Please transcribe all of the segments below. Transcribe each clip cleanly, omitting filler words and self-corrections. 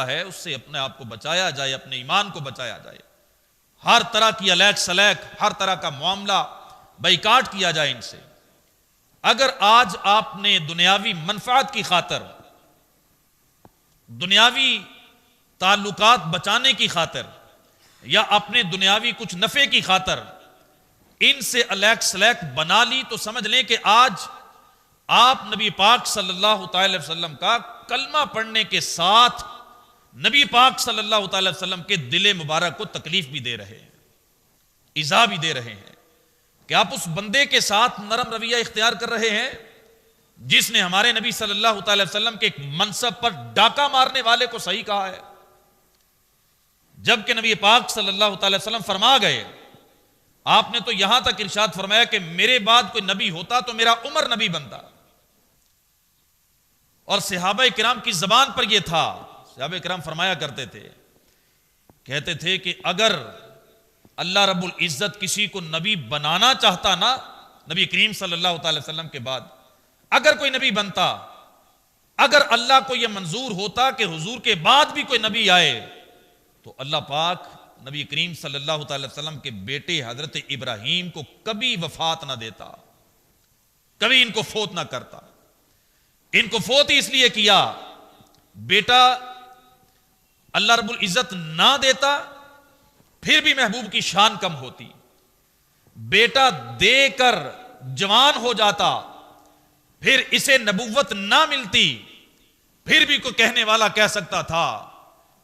ہے اس سے اپنے آپ کو بچایا جائے، اپنے ایمان کو بچایا جائے، ہر طرح کی الیک سلیک، ہر طرح کا معاملہ بائیکاٹ کیا جائے ان سے۔ اگر آج آپ نے دنیاوی منفعت کی خاطر، دنیاوی تعلقات بچانے کی خاطر، یا اپنے دنیاوی کچھ نفع کی خاطر ان سے الیک سلیک بنا لی، تو سمجھ لیں کہ آج آپ نبی پاک صلی اللہ تعالی وسلم کا کلمہ پڑھنے کے ساتھ نبی پاک صلی اللہ تعالی وسلم کے دل مبارک کو تکلیف بھی دے رہے ہیں، ایذا بھی دے رہے ہیں، کہ آپ اس بندے کے ساتھ نرم رویہ اختیار کر رہے ہیں جس نے ہمارے نبی صلی اللہ تعالی وسلم کے ایک منصب پر ڈاکہ مارنے والے کو صحیح کہا ہے، جبکہ نبی پاک صلی اللہ تعالی وسلم فرما گئے، آپ نے تو یہاں تک ارشاد فرمایا کہ میرے بعد کوئی نبی ہوتا تو میرا عمر نبی بنتا، اور صحابہ کرام کی زبان پر یہ تھا، صحابہ کرام فرمایا کرتے تھے، کہتے تھے کہ اگر اللہ رب العزت کسی کو نبی بنانا چاہتا نا، نبی کریم صلی اللہ تعالی وسلم کے بعد اگر کوئی نبی بنتا، اگر اللہ کو یہ منظور ہوتا کہ حضور کے بعد بھی کوئی نبی آئے، تو اللہ پاک نبی کریم صلی اللہ تعالی وسلم کے بیٹے حضرت ابراہیم کو کبھی وفات نہ دیتا، کبھی ان کو فوت نہ کرتا۔ ان کو فوت اس لیے کیا، بیٹا اللہ رب العزت نہ دیتا پھر بھی محبوب کی شان کم ہوتی، بیٹا دے کر جوان ہو جاتا پھر اسے نبوت نہ ملتی، پھر بھی کوئی کہنے والا کہہ سکتا تھا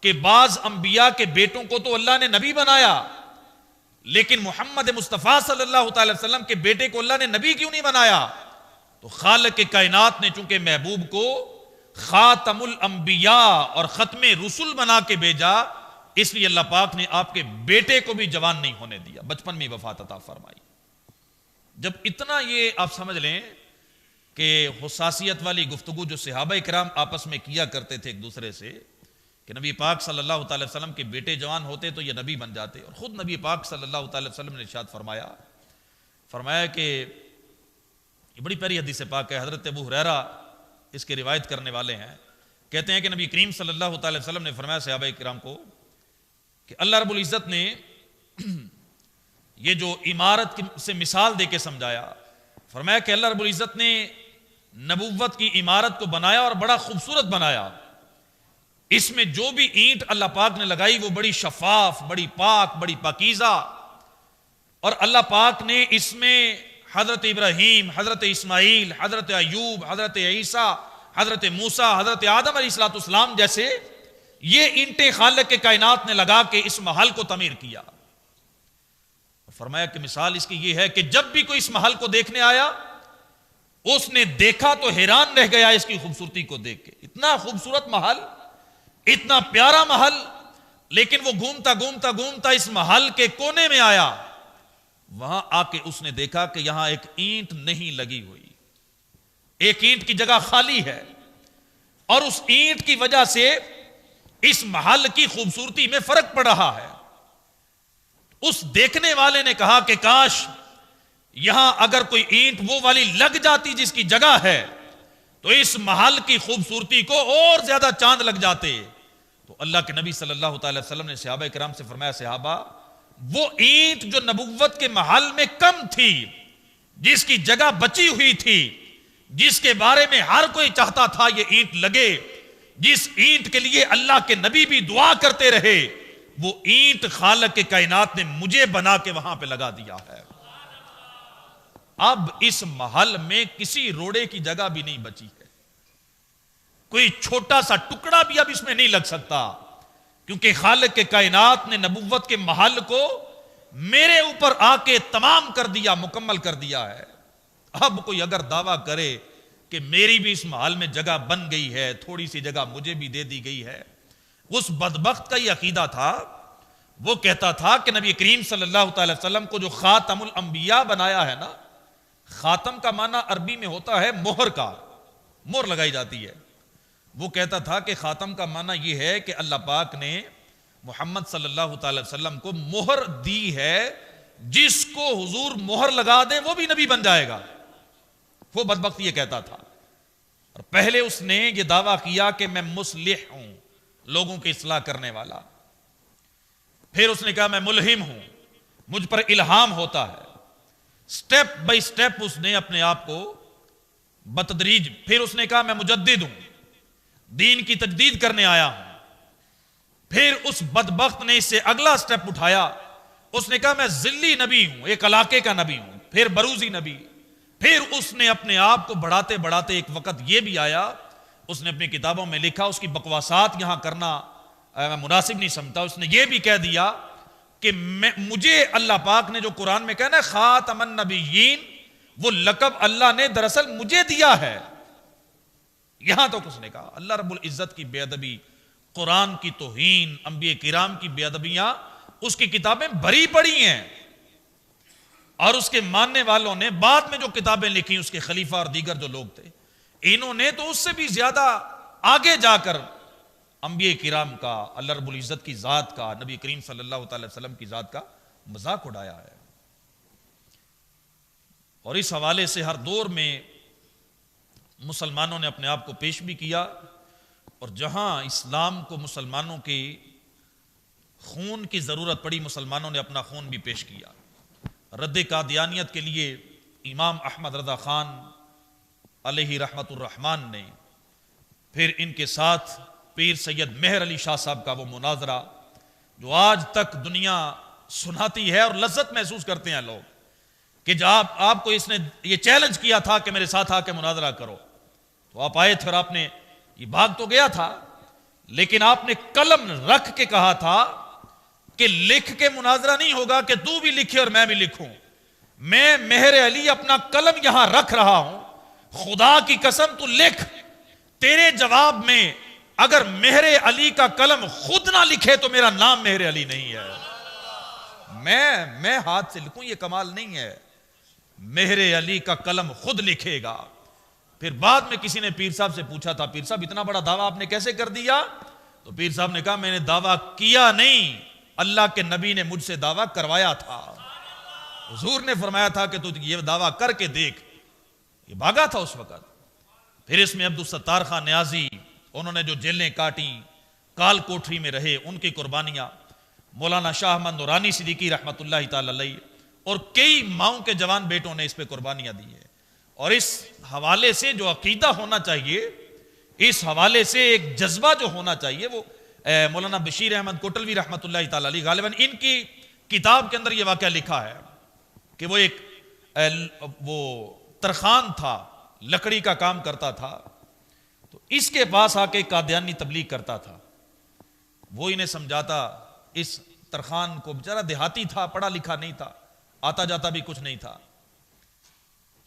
کہ بعض انبیاء کے بیٹوں کو تو اللہ نے نبی بنایا، لیکن محمد مصطفیٰ صلی اللہ تعالی وسلم کے بیٹے کو اللہ نے نبی کیوں نہیں بنایا؟ تو خالق کائنات نے چونکہ محبوب کو خاتم الانبیاء اور ختم رسول بنا کے بھیجا، اس لیے اللہ پاک نے آپ کے بیٹے کو بھی جوان نہیں ہونے دیا، بچپن میں وفات عطا فرمائی۔ جب اتنا یہ آپ سمجھ لیں کہ حساسیت والی گفتگو جو صحابہ کرام آپس میں کیا کرتے تھے ایک دوسرے سے، کہ نبی پاک صلی اللہ تعالی وسلم کے بیٹے جوان ہوتے تو یہ نبی بن جاتے، اور خود نبی پاک صلی اللہ تعالی وسلم نے ارشاد فرمایا کہ یہ بڑی پیاری حدیث پاک ہے، حضرت ابو ہریرہ اس کے روایت کرنے والے ہیں، کہتے ہیں کہ نبی کریم صلی اللہ تعالی وسلم نے فرمایا صحابہ کرام کو کہ اللہ رب العزت نے یہ جو عمارت سے مثال دے کے سمجھایا، فرمایا کہ اللہ رب العزت نے نبوت کی عمارت کو بنایا اور بڑا خوبصورت بنایا، اس میں جو بھی اینٹ اللہ پاک نے لگائی وہ بڑی شفاف، بڑی پاک، بڑی پاکیزہ، اور اللہ پاک نے اس میں حضرت ابراہیم، حضرت اسماعیل، حضرت ایوب، حضرت عیسیٰ، حضرت موسیٰ، حضرت آدم علیہ السلام جیسے یہ اینٹیں خالق کے کائنات نے لگا کے اس محل کو تعمیر کیا۔ فرمایا کہ مثال اس کی یہ ہے کہ جب بھی کوئی اس محل کو دیکھنے آیا، اس نے دیکھا تو حیران رہ گیا اس کی خوبصورتی کو دیکھ کے، اتنا خوبصورت محل، اتنا پیارا محل، لیکن وہ گھومتا گھومتا گھومتا اس محل کے کونے میں آیا، وہاں آ کے اس نے دیکھا کہ یہاں ایک اینٹ نہیں لگی ہوئی، ایک اینٹ کی جگہ خالی ہے، اور اس اینٹ کی وجہ سے اس محل کی خوبصورتی میں فرق پڑ رہا ہے۔ اس دیکھنے والے نے کہا کہ کاش یہاں اگر کوئی اینٹ وہ والی لگ جاتی جس کی جگہ ہے تو اس محل کی خوبصورتی کو اور زیادہ چاند لگ جاتے۔ تو اللہ کے نبی صلی اللہ تعالی وسلم نے صحابہ کرام سے فرمایا، صحابہ وہ اینٹ جو نبوت کے محل میں کم تھی، جس کی جگہ بچی ہوئی تھی، جس کے بارے میں ہر کوئی چاہتا تھا یہ اینٹ لگے، جس اینٹ کے لیے اللہ کے نبی بھی دعا کرتے رہے، وہ اینٹ خالق کے کائنات نے مجھے بنا کے وہاں پہ لگا دیا ہے۔ اب اس محل میں کسی روڑے کی جگہ بھی نہیں بچی ہے، کوئی چھوٹا سا ٹکڑا بھی اب اس میں نہیں لگ سکتا، کیونکہ خالق کے کائنات نے نبوت کے محل کو میرے اوپر آ کے تمام کر دیا، مکمل کر دیا ہے۔ اب کوئی اگر دعویٰ کرے کہ میری بھی اس محل میں جگہ بن گئی ہے، تھوڑی سی جگہ مجھے بھی دے دی گئی ہے، اس بدبخت کا یہ عقیدہ تھا، وہ کہتا تھا کہ نبی کریم صلی اللہ تعالی وسلم کو جو خاتم الانبیاء بنایا ہے نا، خاتم کا معنی عربی میں ہوتا ہے مہر کا، مہر لگائی جاتی ہے، وہ کہتا تھا کہ خاتم کا معنی یہ ہے کہ اللہ پاک نے محمد صلی اللہ تعالی وسلم کو مہر دی ہے، جس کو حضور مہر لگا دے وہ بھی نبی بن جائے گا، وہ بدبخت یہ کہتا تھا۔ اور پہلے اس نے یہ دعویٰ کیا کہ میں مصلح ہوں، لوگوں کی اصلاح کرنے والا۔ پھر اس نے کہا میں ملہم ہوں، مجھ پر الہام ہوتا ہے۔ سٹیپ بائی سٹیپ اس نے اپنے آپ کو بتدریج، پھر اس نے کہا میں مجدد ہوں، دین کی تجدید کرنے آیا ہوں۔ پھر اس بدبخت نے اس سے اگلا سٹیپ اٹھایا، اس نے کہا میں ذلی نبی ہوں، ایک علاقے کا نبی ہوں، پھر بروزی نبی۔ پھر اس نے اپنے آپ کو بڑھاتے بڑھاتے ایک وقت یہ بھی آیا، اس نے اپنی کتابوں میں لکھا، اس کی بکواسات یہاں کرنا میں مناسب نہیں سمجھتا، اس نے یہ بھی کہہ دیا کہ مجھے اللہ پاک نے جو قرآن میں کہنا ہے خاتم النبیین، وہ لقب اللہ نے دراصل مجھے دیا ہے۔ یہاں تو اس نے کہا اللہ رب العزت کی بے ادبی، قرآن کی توہین، انبیاء کرام کی بے ادبیاں اس کی کتابیں بھری پڑی ہیں، اور اس کے ماننے والوں نے بعد میں جو کتابیں لکھی، اس کے خلیفہ اور دیگر جو لوگ تھے، انہوں نے تو اس سے بھی زیادہ آگے جا کر انبیاء کرام کا، اللہ رب العزت کی ذات کا، نبی کریم صلی اللہ تعالی وسلم کی ذات کا مذاق اڑایا ہے۔ اور اس حوالے سے ہر دور میں مسلمانوں نے اپنے آپ کو پیش بھی کیا، اور جہاں اسلام کو مسلمانوں کے خون کی ضرورت پڑی، مسلمانوں نے اپنا خون بھی پیش کیا۔ رد قادیانیت کے لیے امام احمد رضا خان علیہ رحمت الرحمن نے، پھر ان کے ساتھ پیر سید مہر علی شاہ صاحب کا وہ مناظرہ جو آج تک دنیا سناتی ہے اور لذت محسوس کرتے ہیں لوگ، کہ جب آپ کو اس نے یہ چیلنج کیا تھا کہ میرے ساتھ آ کے مناظرہ کرو، تو آپ آئے تھے اور آپ نے یہ بھاگ تو گیا تھا، لیکن آپ نے قلم رکھ کے کہا تھا کہ لکھ کے مناظرہ نہیں ہوگا کہ تو بھی لکھے اور میں بھی لکھوں، میں مہر علی اپنا قلم یہاں رکھ رہا ہوں، خدا کی قسم تو لکھ، تیرے جواب میں اگر مہر علی کا قلم خود نہ لکھے تو میرا نام مہر علی نہیں ہے، میں ہاتھ سے لکھوں یہ کمال نہیں ہے، مہر علی کا قلم خود لکھے گا۔ پھر بعد میں کسی نے پیر صاحب سے پوچھا تھا، پیر صاحب اتنا بڑا دعویٰ آپ نے کیسے کر دیا؟ تو پیر صاحب نے کہا میں نے دعویٰ کیا نہیں، اللہ کے نبی نے مجھ سے دعویٰ کروایا تھا، حضور نے فرمایا تھا کہ تو یہ دعویٰ کر کے دیکھ، یہ بھاگا تھا اس وقت۔ پھر اس میں عبدالستار خان نیازی، انہوں نے جو جیلیں کاٹی، کال کوٹری میں رہے، ان کی قربانیاں، مولانا شاہ احمد نورانی صدیقی رحمت اللہ تعالی علیہ اور کئی ماؤں کے جوان بیٹوں نے اس پہ قربانیاں دی ہیں۔ اور اس حوالے سے جو عقیدہ ہونا چاہیے، اس حوالے سے ایک جذبہ جو ہونا چاہیے، وہ مولانا بشیر احمد کوٹلوی رحمت اللہ تعالی علیہ، غالباً ان کی کتاب کے اندر یہ واقعہ لکھا ہے کہ وہ ایک وہ ترخان تھا، لکڑی کا کام کرتا تھا، تو اس کے پاس آ کے قادیانی تبلیغ کرتا تھا، وہ انہیں سمجھاتا، اس ترخان کو، بیچارہ دیہاتی تھا، پڑھا لکھا نہیں تھا، آتا جاتا بھی کچھ نہیں تھا،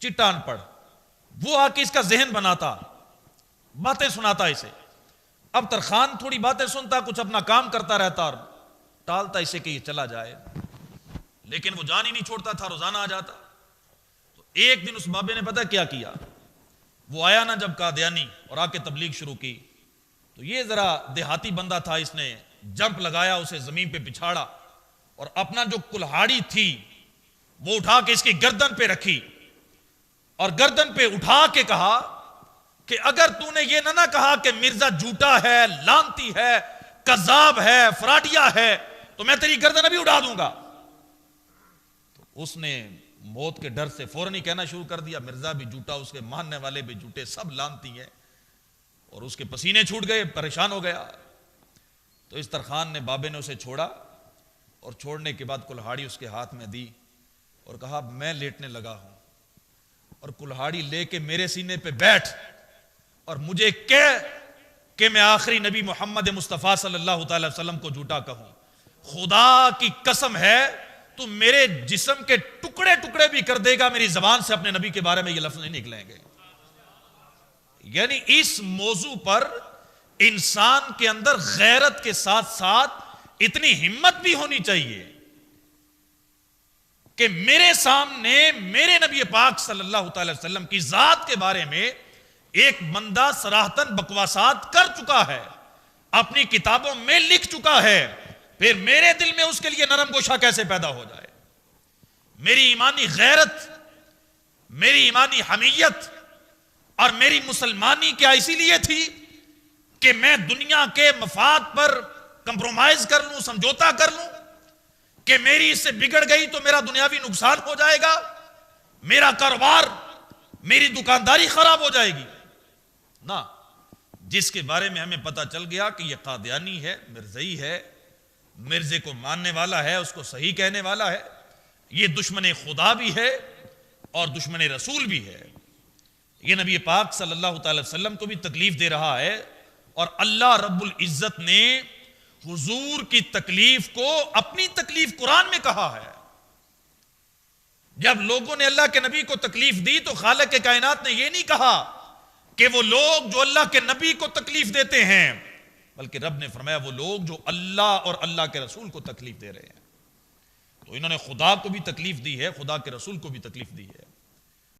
چٹان پڑھ، وہ آ کے اس کا ذہن بناتا، باتیں سناتا اسے۔ اب ترخان تھوڑی باتیں سنتا، کچھ اپنا کام کرتا رہتا اور ٹالتا اسے کہ یہ چلا جائے، لیکن وہ جان ہی نہیں چھوڑتا تھا، روزانہ آ جاتا۔ تو ایک دن اس بابے نے پتہ کیا کیا، وہ آیا نا جب قادیانی اور آ کے تبلیغ شروع کی، تو یہ ذرا دیہاتی بندہ تھا، اس نے جمپ لگایا، اسے زمین پہ بچھاڑا اور اپنا جو کلہاڑی تھی وہ اٹھا کے اس کی گردن پہ رکھی، اور گردن پہ اٹھا کے کہا کہ اگر تو نے یہ نہ کہا کہ مرزا جھوٹا ہے، لانتی ہے، کذاب ہے، فراڈیا ہے، تو میں تیری گردن ابھی اڑا دوں گا۔ تو اس نے موت کے ڈر سے فوراً ہی کہنا شروع کر دیا، مرزا بھی جھوٹا، اس کے ماننے والے بھی جھوٹے، سب لانتی ہیں، اور اس کے پسینے چھوٹ گئے، پریشان ہو گیا۔ تو اس ترخان نے، بابے نے اسے چھوڑا، اور چھوڑنے کے بعد کلہاڑی اس کے ہاتھ میں دی اور کہا میں لیٹنے لگا ہوں، اور کلہاڑی لے کے میرے سینے پہ بیٹھ اور مجھے کہہ کہ میں آخری نبی محمد مصطفیٰ صلی اللہ تعالی وسلم کو جھوٹا کہوں، خدا کی قسم ہے تو میرے جسم کے ٹکڑے ٹکڑے بھی کر دے گا، میری زبان سے اپنے نبی کے بارے میں یہ لفظ نہیں نکلیں گے۔ یعنی اس موضوع پر انسان کے اندر غیرت کے ساتھ ساتھ اتنی ہمت بھی ہونی چاہیے کہ میرے سامنے میرے نبی پاک صلی اللہ تعالی وسلم کی ذات کے بارے میں ایک بندہ صراحتاً بکواسات کر چکا ہے، اپنی کتابوں میں لکھ چکا ہے، پھر میرے دل میں اس کے لیے نرم گوشہ کیسے پیدا ہو جائے؟ میری ایمانی غیرت، میری ایمانی حمیت اور میری مسلمانی کیا اسی لیے تھی کہ میں دنیا کے مفاد پر کمپرومائز کر لوں، سمجھوتا کر لوں کہ میری اس سے بگڑ گئی تو میرا دنیاوی نقصان ہو جائے گا، میرا کاروبار، میری دکانداری خراب ہو جائے گی؟ نہ، جس کے بارے میں ہمیں پتہ چل گیا کہ یہ قادیانی ہے، مرزئی ہے، مرزے کو ماننے والا ہے، اس کو صحیح کہنے والا ہے، یہ دشمن خدا بھی ہے اور دشمن رسول بھی ہے، یہ نبی پاک صلی اللہ تعالی وسلم کو بھی تکلیف دے رہا ہے، اور اللہ رب العزت نے حضور کی تکلیف کو اپنی تکلیف قرآن میں کہا ہے۔ جب لوگوں نے اللہ کے نبی کو تکلیف دی تو خالق کائنات نے یہ نہیں کہا کہ وہ لوگ جو اللہ کے نبی کو تکلیف دیتے ہیں، بلکہ رب نے فرمایا وہ لوگ جو اللہ اور اللہ کے رسول کو تکلیف دے رہے ہیں۔ تو انہوں نے خدا کو بھی تکلیف دی ہے، خدا کے رسول کو بھی تکلیف دی ہے۔